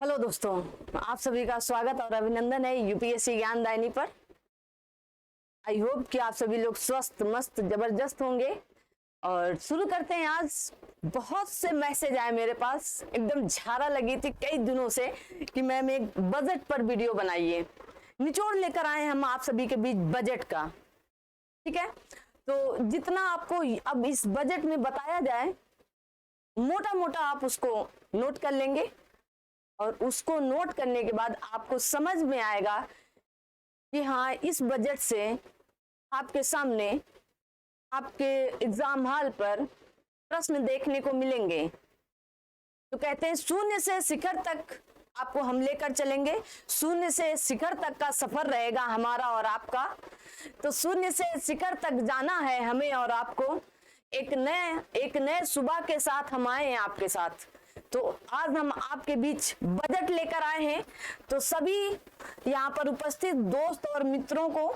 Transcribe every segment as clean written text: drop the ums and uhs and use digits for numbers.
Hello दोस्तों, आप सभी का स्वागत और अभिनंदन है यूपीएससी ज्ञानदायिनी पर। आई होप कि आप सभी लोग स्वस्थ मस्त जबरदस्त होंगे। और शुरू करते हैं। आज बहुत से मैसेज आए मेरे पास, एकदम झाड़ा लगी थी कई दिनों से कि मैम एक बजट पर वीडियो बनाइए। निचोड़ लेकर आए हम आप सभी के बीच बजट का। ठीक है, तो जितना आपको अब इस बजट में बताया जाए, मोटा मोटा आप उसको नोट कर लेंगे और उसको नोट करने के बाद आपको समझ में आएगा कि हाँ, इस बजट से आपके सामने आपके एग्जाम हॉल पर प्रश्न देखने को मिलेंगे। तो कहते हैं शून्य से शिखर तक आपको हम लेकर चलेंगे। शून्य से शिखर तक का सफर रहेगा हमारा और आपका। तो शून्य से शिखर तक जाना है हमें और आपको। एक नए सुबह के साथ हम आए हैं आपके साथ। तो आज हम आपके बीच बजट लेकर आए हैं। तो सभी यहाँ पर उपस्थित दोस्त और मित्रों को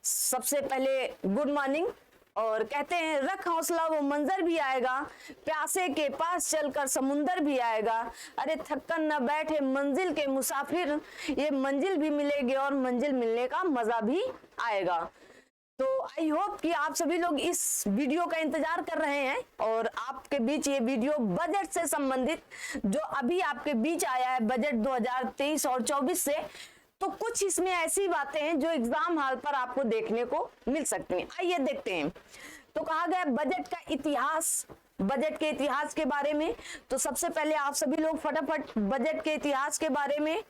सबसे पहले गुड मॉर्निंग। और कहते हैं रख हौसला वो मंजर भी आएगा, प्यासे के पास चलकर समुंदर भी आएगा। अरे थक्कन न बैठे मंजिल के मुसाफिर, ये मंजिल भी मिलेगी और मंजिल मिलने का मजा भी आएगा। तो आई होप कि आप सभी लोग इस वीडियो का इंतजार कर रहे हैं और आपके बीच ये वीडियो बजट से संबंधित जो अभी आपके बीच आया है बजट 2023 और 24 से, तो कुछ इसमें ऐसी बातें हैं जो एग्जाम हॉल पर आपको देखने को मिल सकती हैं। आइए देखते हैं। तो कहा गया बजट का इतिहास, बजट के इतिहास के बारे में। तो सबसे पहले आप सभी लोग फटाफट बजट के इतिहास के बारे में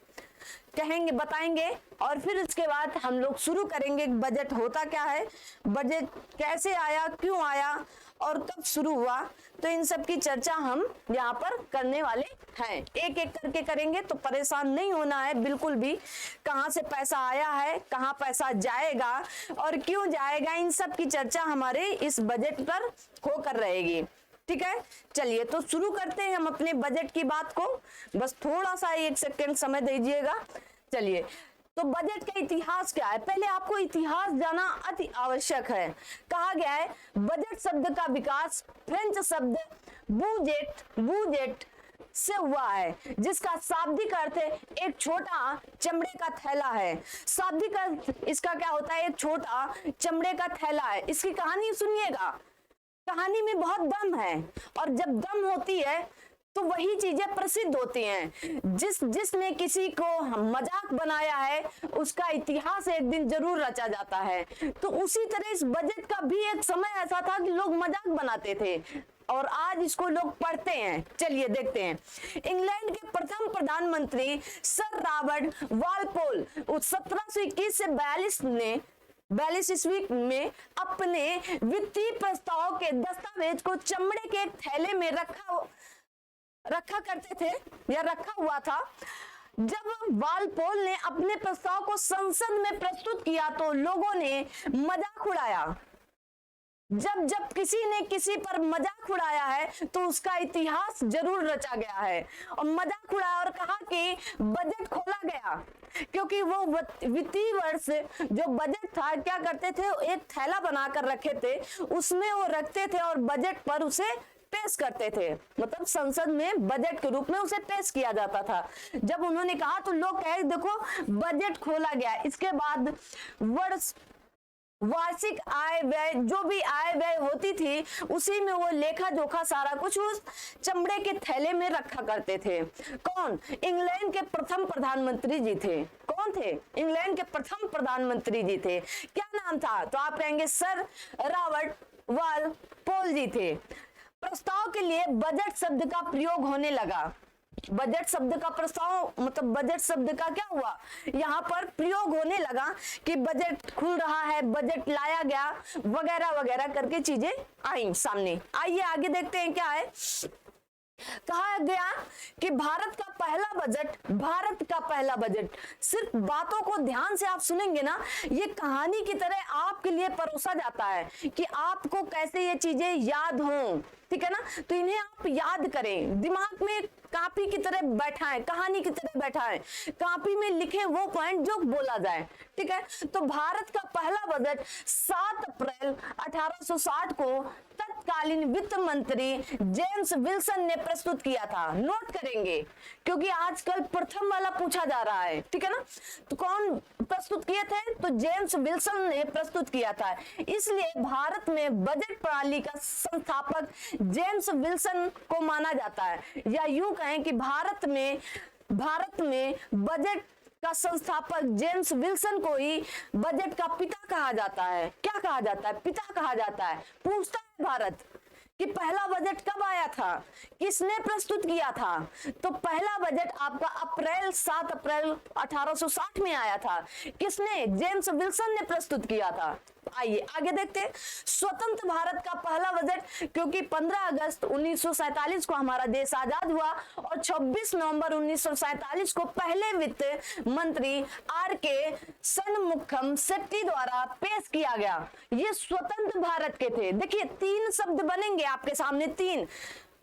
कहेंगे, बताएंगे और फिर इसके बाद हम लोग शुरू करेंगे बजट होता क्या है, बजट कैसे आया, क्यों आया और कब शुरू हुआ। तो इन सब की चर्चा हम यहाँ पर करने वाले हैं। एक एक करके करेंगे, तो परेशान नहीं होना है बिल्कुल भी। कहाँ से पैसा आया है, कहाँ पैसा जाएगा और क्यों जाएगा, इन सब की चर्चा हमारे इस बजट पर होकर रहेगी। ठीक है, चलिए तो शुरू करते हैं हम अपने बजट की बात को। बस थोड़ा सा एक सेकंड समय दीजिएगा। चलिए, तो बजट का इतिहास क्या है, पहले आपको इतिहास जाना अति आवश्यक है। कहा गया है बजट शब्द का विकास फ्रेंच शब्द बूजेट से हुआ है, जिसका शाब्दिक अर्थ एक छोटा चमड़े का थैला है। शाब्दिक अर्थ इसका क्या होता है, एक छोटा चमड़े का थैला है। इसकी कहानी सुनिएगा, कहानी में बहुत दम है और जब दम होती है तो वही चीजें प्रसिद्ध होती हैं। जिसने किसी को मजाक बनाया है उसका इतिहास एक दिन जरूर रचा जाता है। तो उसी तरह इस बजट का भी एक समय ऐसा था कि लोग मजाक बनाते थे और आज इसको लोग पढ़ते हैं। चलिए देखते हैं। इंग्लैंड के प्रथम प्रधानमंत्री सर रॉबर्ट वालपोल 1721 से 42 ईस्वी में अपने वित्तीय प्रस्ताव के दस्तावेज को चमड़े के एक थैले में रखा करते थे या रखा हुआ था। जब वालपोल ने अपने प्रस्ताव को संसद में प्रस्तुत किया तो लोगों ने मजाक उड़ाया। जब किसी ने किसी पर मजाक उड़ाया है तो उसका इतिहास जरूर रचा गया है। और मजाक उड़ाया और कहा कि बजट खोला गया, क्योंकि वो वित्तीय वर्ष जो बजट था क्या करते थे, एक थैला बनाकर रखे थे, उसमें वो रखते थे और बजट पर उसे पेश करते थे। मतलब संसद में बजट के रूप में उसे पेश किया जाता था। जब उन्होंने कहा तो लोग कहे देखो बजट खोला गया। इसके बाद वार्षिक आय व्यय, जो भी आय व्यय होती थी उसी में वो लेखा जोखा सारा कुछ उस चमड़े के थैले में रखा करते थे। कौन? इंग्लैंड के प्रथम प्रधानमंत्री जी थे। कौन थे? इंग्लैंड के प्रथम प्रधानमंत्री जी थे। क्या नाम था? तो आप कहेंगे सर रॉबर्ट वालपोल जी थे। प्रस्ताव के लिए बजट शब्द का प्रयोग होने लगा। बजट शब्द का प्रस्ताव मतलब बजट शब्द का क्या हुआ, यहाँ पर प्रयोग होने लगा कि बजट खुल रहा है, बजट लाया गया, वगैरह वगैरह करके चीजें आई सामने। आइए आगे देखते हैं क्या है। कहा गया कि भारत का पहला बजट, सिर्फ बातों को ध्यान से आप सुनेंगे ना, ये कहानी की तरह आपके लिए परोसा जाता है कि आपको कैसे ये चीजें याद हों। ठीक है ना, तो इन्हें आप याद करें, दिमाग में कॉपी की तरह बैठाएं, कहानी की तरह बैठाएं, कॉपी में लिखें वो पॉइंट जो बोला जाए। ठीक है, तो भारत का पहला बजट 7 अप्रैल 1860 को तत्कालीन वित्त मंत्री जेम्स विल्सन ने प्रस्तुत किया था। नोट करेंगे क्योंकि आजकल प्रथम वाला पूछा जा रहा है, ठीक है ना। तो कौन प्रस्तुत किए थे? तो जेम्स विल्सन ने प्रस्तुत किया था। इसलिए भारत में बजट प्रणाली का संस्थापक जेम्स विल्सन को माना जाता है, या यूं कहें कि भारत में बजट का संस्थापक जेम्स विल्सन को ही बजट का पिता कहा जाता है। क्या कहा जाता है? पिता कहा जाता है। पूछता है भारत कि पहला बजट कब आया था, किसने प्रस्तुत किया था? तो पहला बजट आपका 7 अप्रैल 1860 में आया था। किसने? जेम्स विल्सन ने प्रस्तुत किया था। आइए आगे देखते हैं। स्वतंत्र भारत का पहला बजट, क्योंकि 15 अगस्त 1947 को हमारा देश आजाद हुआ और 26 नवंबर 1947 को पहले वित्त मंत्री आर.के. षणमुखम शेट्टी द्वारा पेश किया गया। ये स्वतंत्र भारत के थे। देखिए 3 शब्द बनेंगे आपके सामने, 3।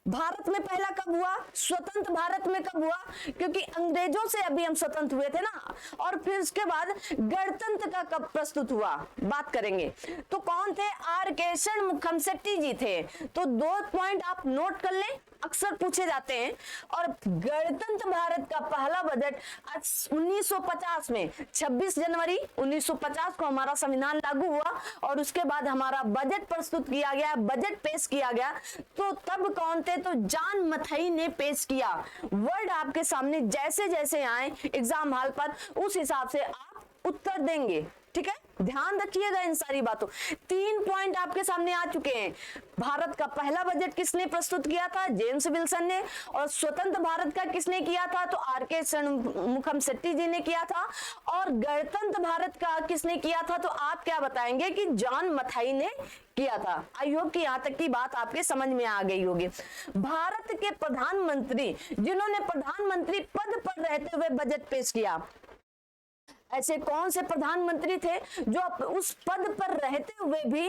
भारत में पहला कब हुआ? स्वतंत्र भारत में कब हुआ? क्योंकि अंग्रेजों से अभी हम स्वतंत्र हुए थे ना। और फिर उसके बाद गणतंत्र का कब प्रस्तुत हुआ, बात करेंगे। तो कौन थे? आर.के. षणमुखम शेट्टी जी थे। तो 2 पॉइंट आप नोट कर लें, अक्सर पूछे जाते हैं। और गणतंत्र भारत का पहला बजट 1950 में 26 जनवरी 1950 को हमारा संविधान लागू हुआ और उसके बाद हमारा बजट प्रस्तुत किया गया, बजट पेश किया गया। तो तब कौन थे? तो जॉन मथाई ने पेश किया। वर्ड आपके सामने जैसे जैसे आए एग्जाम हॉल पर, उस हिसाब से आप उत्तर देंगे, ठीक है। ध्यान रखिएगा इन सारी बातों। 3 पॉइंट आपके सामने आ चुके हैं। भारत का पहला बजट किसने प्रस्तुत किया था? जेम्स विल्सन ने। और स्वतंत्र भारत का किसने किया था? तो आर.के. षणमुखम शेट्टी जी ने किया था। और गणतंत्र भारत का किसने किया था? तो आप क्या बताएंगे कि जॉन मथाई ने किया था। आई होप कि यहाँ तक की बात आपके समझ में आ गई होगी। भारत के प्रधानमंत्री जिन्होंने प्रधानमंत्री पद पर रहते हुए बजट पेश किया, ऐसे कौन से प्रधानमंत्री थे जो उस पद पर रहते हुए भी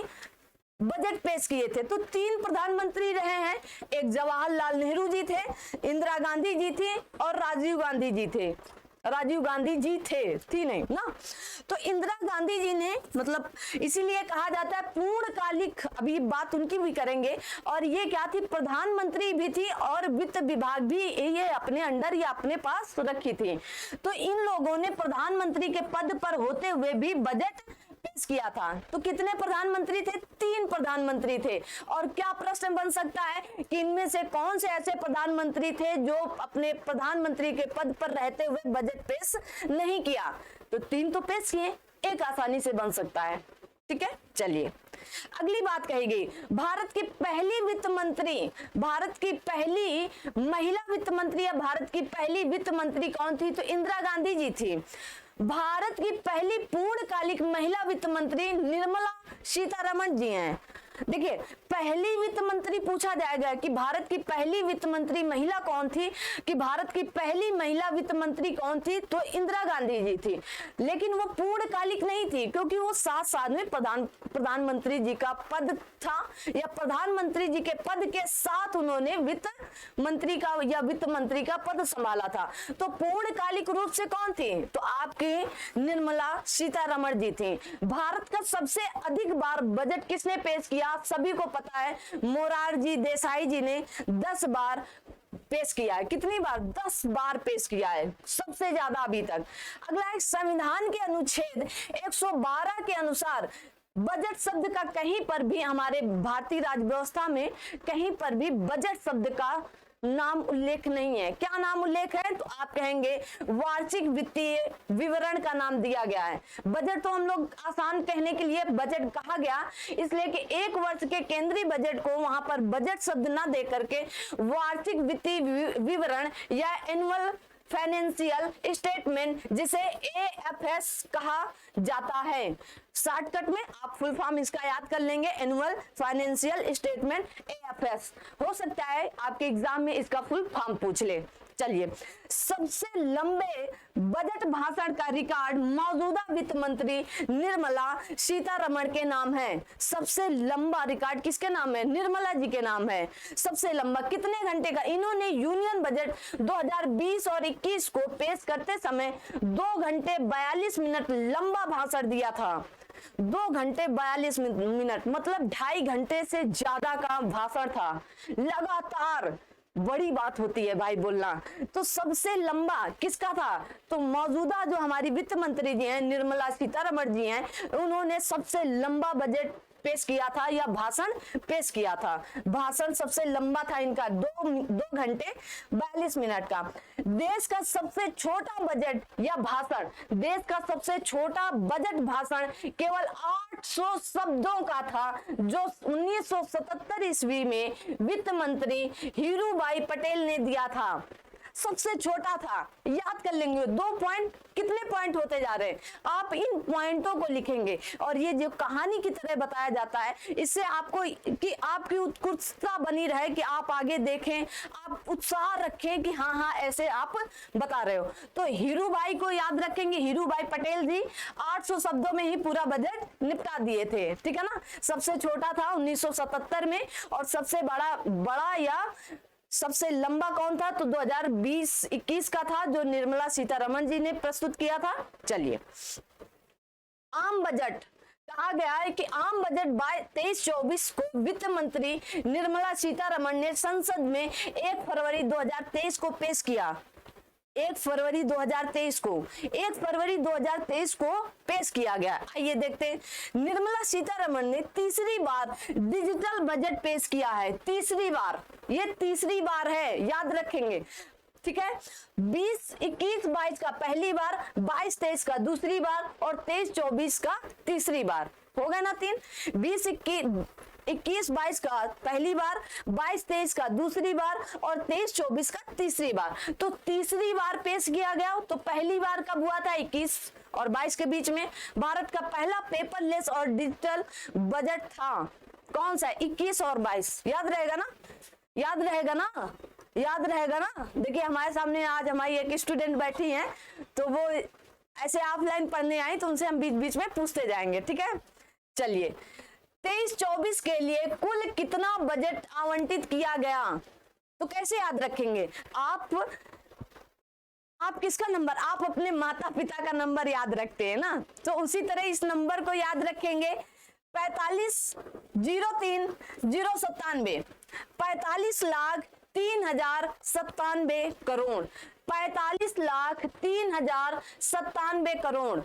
बजट पेश किए थे? तो 3 प्रधानमंत्री रहे हैं। एक जवाहरलाल नेहरू जी थे, इंदिरा गांधी जी थी और राजीव गांधी जी थे। थी नहीं ना। तो इंदिरा गांधी जी ने, मतलब इसीलिए कहा जाता है पूर्णकालिक, अभी बात उनकी भी करेंगे। और ये क्या थी? प्रधानमंत्री भी थी और वित्त विभाग भी ये अपने अंडर या अपने पास रखी थी। तो इन लोगों ने प्रधानमंत्री के पद पर होते हुए भी बजट पेश किया था। तो कितने प्रधानमंत्री थे? 3 प्रधानमंत्री थे। और क्या प्रश्न बन सकता है कि इनमें से कौन से ऐसे प्रधानमंत्री थे जो अपने प्रधानमंत्री के पद पर रहते हुए बजट पेश नहीं किया? तो 3 तो पेश किए, एक आसानी से बन सकता है, ठीक है। चलिए अगली बात कही गई, भारत की पहली वित्त मंत्री, भारत की पहली महिला वित्त मंत्री या भारत की पहली वित्त मंत्री कौन थी? तो इंदिरा गांधी जी थी। भारत की पहली पूर्णकालिक महिला वित्त मंत्री निर्मला सीतारमण जी हैं। देखिए पहली वित्त मंत्री पूछा जाएगा कि भारत की पहली वित्त मंत्री महिला कौन थी, कि भारत की पहली महिला वित्त मंत्री कौन थी? तो इंदिरा गांधी जी थी। लेकिन वो पूर्णकालिक नहीं थी, क्योंकि वो 7 साल में प्रधानमंत्री जी का पद था, या प्रधानमंत्री जी के पद के साथ उन्होंने वित्त मंत्री का या वित्त मंत्री का पद संभाला था। तो पूर्णकालिक रूप से कौन थी? तो आपकी निर्मला सीतारमण जी थी। भारत का सबसे अधिक बार बजट किसने पेश किया? सभी को पता है, मोरारजी देसाई जी ने 10 बार पेश किया है। कितनी बार? 10 बार पेश किया है, सबसे ज्यादा अभी तक। अगला है संविधान के अनुच्छेद 112 के अनुसार बजट शब्द का कहीं पर भी, हमारे भारतीय राज्य व्यवस्था में कहीं पर भी बजट शब्द का नाम उल्लेख नहीं है। क्या नाम उल्लेख है? तो आप कहेंगे वार्षिक वित्तीय विवरण का नाम दिया गया है। बजट तो हम लोग आसान कहने के लिए बजट कहा गया, इसलिए कि 1 वर्ष के केंद्रीय बजट को वहां पर बजट शब्द ना दे करके वार्षिक वित्तीय विवरण या एनुअल फाइनेंशियल स्टेटमेंट, जिसे AFS कहा जाता है। शॉर्टकट में आप फुल फॉर्म इसका याद कर लेंगे, एनुअल फाइनेंशियल स्टेटमेंट AFS। हो सकता है आपके एग्जाम में इसका फुल फॉर्म पूछ ले। चलिए सबसे लंबे बजट भाषण का रिकॉर्ड मौजूदा वित्त मंत्री निर्मला सीतारमण के नाम है। सबसे लंबा रिकॉर्ड किसके नाम है? निर्मला जी के नाम है। सबसे लंबा कितने घंटे का? इन्होंने यूनियन बजट 2020 और 21 को पेश करते समय 2 घंटे 42 मिनट लंबा भाषण दिया था। 2 घंटे 42 मिनट, मतलब 2.5 घंटे से ज्यादा का भाषण था लगातार। बड़ी बात होती है भाई बोलना। तो सबसे लंबा किसका था? तो मौजूदा जो हमारी वित्त मंत्री जी हैं, निर्मला सीतारमण जी हैं, उन्होंने सबसे लंबा बजट पेश किया था या भाषण पेश किया था। भाषण सबसे लंबा था इनका, 2 घंटे 42 मिनट का। देश का सबसे छोटा बजट या भाषण, देश का सबसे छोटा बजट भाषण केवल 800 शब्दों का था, जो 1977 ईस्वी में वित्त मंत्री हीरूभाई पटेल ने दिया था। सबसे छोटा था, याद कर लेंगे। 2 पॉइंट, कितने पॉइंट होते जा रहे हैं, आप इन पॉइंटों को लिखेंगे। और ये जो कहानी की तरह बताया जाता है, इससे आपको कि आपकी उत्कृष्टता बनी रहे, कि आप आगे देखें, आप उत्साह रखें कि हाँ हाँ ऐसे आप बता रहे हो। तो हीरूभाई को याद रखेंगे, हीरूभाई पटेल जी 800 शब्दों में ही पूरा बजट निपटा दिए थे, ठीक है ना। सबसे छोटा था 1977 में, और सबसे बड़ा या सबसे लंबा कौन था? तो 2020-21 का था, जो निर्मला सीतारमण जी ने प्रस्तुत किया था। चलिए, आम बजट कहा गया है कि आम बजट 23-24 को वित्त मंत्री निर्मला सीतारमण ने संसद में 1 फरवरी 2023 को पेश किया। 1 फरवरी 2023 को 1 फरवरी 2023 को पेश किया गया। आइए देखते हैं, निर्मला सीतारमण ने तीसरी बार डिजिटल बजट पेश किया है। तीसरी बार, ये तीसरी बार है, याद रखेंगे, ठीक है। 20-21-22 का पहली बार, 22-23 का दूसरी बार, और 23-24 का तीसरी बार। हो गया ना 3। 20-21-22 का पहली बार, 22-23 का दूसरी बार, और 23-24 का तीसरी बार। तो तीसरी बार पेश किया गया। तो पहली बार कब हुआ था? 21 और 22 के बीच में। भारत का पहला पेपरलेस और डिजिटल बजट था कौन सा? 21 और 22। याद रहेगा ना, याद रहेगा ना, याद रहेगा ना। देखिए, हमारे सामने आज हमारी एक स्टूडेंट बैठी है, तो वो ऐसे ऑफलाइन पढ़ने आई, तो उनसे हम बीच बीच में पूछते जाएंगे, ठीक है। चलिए, 23-24 के लिए कुल कितना बजट आवंटित किया गया? तो कैसे याद रखेंगे आप किसका नंबर? आप अपने माता पिता का नंबर याद रखते हैं ना, तो उसी तरह इस नंबर को याद रखेंगे। 45,03,097 45,03,097 करोड़। 45,03,097 करोड़।